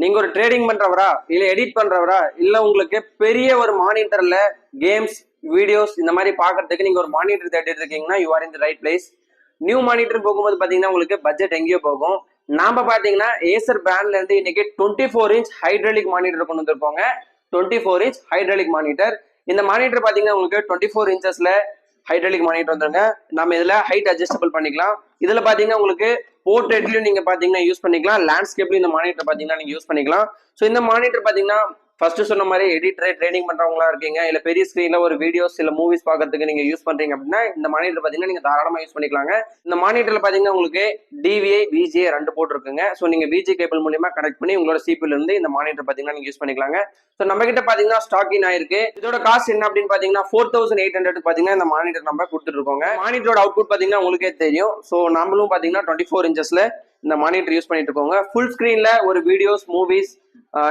நீங்க ஒரு ட்ரேடிங் பண்றவரா இல்ல எடிட் பண்றவரா இல்ல உங்களுக்கு பெரிய ஒரு மானிட்டர்ல கேம்ஸ் வீடியோஸ் இந்த மாதிரி பாக்குறதுக்கு நீங்க ஒரு மானிட்டர் தேடிட்டு இருக்கீங்கன்னா you are in the right place. New monitor போகும்போது பாத்தீங்கன்னா உங்களுக்கு பட்ஜெட் எங்கேயோ போகும். நாம பாத்தீங்கன்னா ஏசர் பிராண்ட்ல இருந்து இன்னைக்கு 24" ஹைட்ராலிக் மானிட்டர் கொண்டு வந்திருப்போங்க. 24" ஹைட்ராலிக் மானிட்டர். இந்த மானிட்டர் பாத்தீங்கன்னா உங்களுக்கு 24" ஹைட்ராலிக் மானிட்டர் வந்துருங்க. நம்ம இதுல ஹைட் அட்ஜஸ்டபிள் பண்ணிக்கலாம். இதுல பாத்தீங்கன்னா உங்களுக்கு போர்ட்ரேட்லயும் நீங்க பாத்தீங்கன்னா யூஸ் பண்ணிக்கலாம், லேண்ட்ஸ்கேப்லயும் இந்த மானிட்டர் பாத்தீங்கன்னா நீங்க யூஸ் பண்ணிக்கலாம். ஸோ இந்த மானிட்டர் பாத்தீங்கன்னா ஃபர்ஸ்ட் சொன்ன மாதிரி எடிட்டர் ட்ரைனிங் பண்றவங்களா இருக்கீங்க இல்ல பெரிய ஸ்கிரீன்ல ஒரு வீடியோஸ் இல்ல மூவிஸ் பாக்கிறதுக்கு நீங்க யூஸ் பண்றீங்க அப்படின்னா இந்த மானிட்டர் பாத்தீங்கன்னா நீங்க தாராளமா யூஸ் பண்ணிக்கலாங்க. இந்த மானிட்டர்ல பாத்தீங்கன்னா உங்களுக்கு டிவிஐ விஜிஏ ரெண்டு போர்ட் இருக்குங்க. ஸோ நீங்க விஜி கேபிள் மூலியமா கனெக்ட் பண்ணி உங்களோட சிபில இருந்து இந்த மானிட்டர் பாத்தீங்கன்னா நீங்க யூஸ் பண்ணிக்கலாங்க. ஸோ நம்ம கிட்ட பாத்தீங்கன்னா ஸ்டாக் இன் ஆயிருக்கு. இதோட காஸ்ட் என்ன அப்படின்னு பாத்தீங்கன்னா 4800 பாத்தீங்கன்னா இந்த மானிட்டர் நம்ம கொடுத்துட்டு இருக்கோங்க. மானிட்டரோட அவுட்புட் பாத்தீங்கன்னா உங்களுக்கே தெரியும். ஸோ நம்மளும் பாத்தீங்கன்னா 24" இந்த மானிட்டர் யூஸ் பண்ணிட்டு இருக்கோங்க. ஃபுல் ஸ்கிரீன்ல ஒரு வீடியோஸ் மூவிஸ்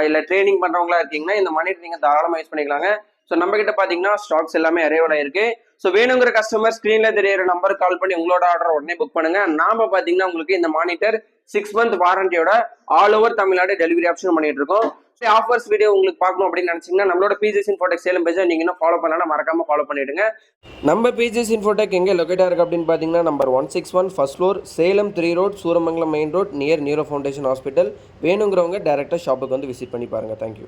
இல்ல ட்ரைனிங் பண்றவங்களா இருக்கீங்கன்னா இந்த மானிட்டர் நீங்க தாராளமா யூஸ் பண்ணிக்கலாங்க. ஸோ நம்ம கிட்ட பாத்தீங்கன்னா ஸ்டாக்ஸ் எல்லாமே அரைவல் ஆயிருக்கு. ஸோ வேணுங்கிற கஸ்டமர் ஸ்கிரீன்ல தெரியற நம்பருக்கு கால் பண்ணி உங்களோட ஆர்டர் உடனே புக் பண்ணுங்க. நாம பாத்தீங்கன்னா உங்களுக்கு இந்த மானிட்டர் 6 month வாரண்டியோட all over Tamil Nadu delivery option பண்ணிட்டு இருக்கோம். ஆஃபர்ஸ் வீடியோ உங்களுக்கு பார்க்கணும் அப்படின்னு நினைச்சீங்கன்னா நம்மளோட பிஜிஎஸ் இன்ஃபோடெக் சேலம் பேஜை நீங்க இன்னும் ஃபாலோ பண்ணலாம், மறக்காம ஃபாலோ பண்ணிடுங்க. நம்ம பிஜிஎஸ் இன்ஃபோடெக் எங்கே லொக்கேட் ஆயிருக்கு அப்படின்னு பார்த்தீங்கன்னா number 161 first floor, Salem 3 road, Suramangalam main road, near neuro foundation hospital. வேணுங்கிறவங்க டேரெக்டாக ஷாப்புக்கு வந்து விசிட் பண்ணி பாருங்க. தேங்க்யூ.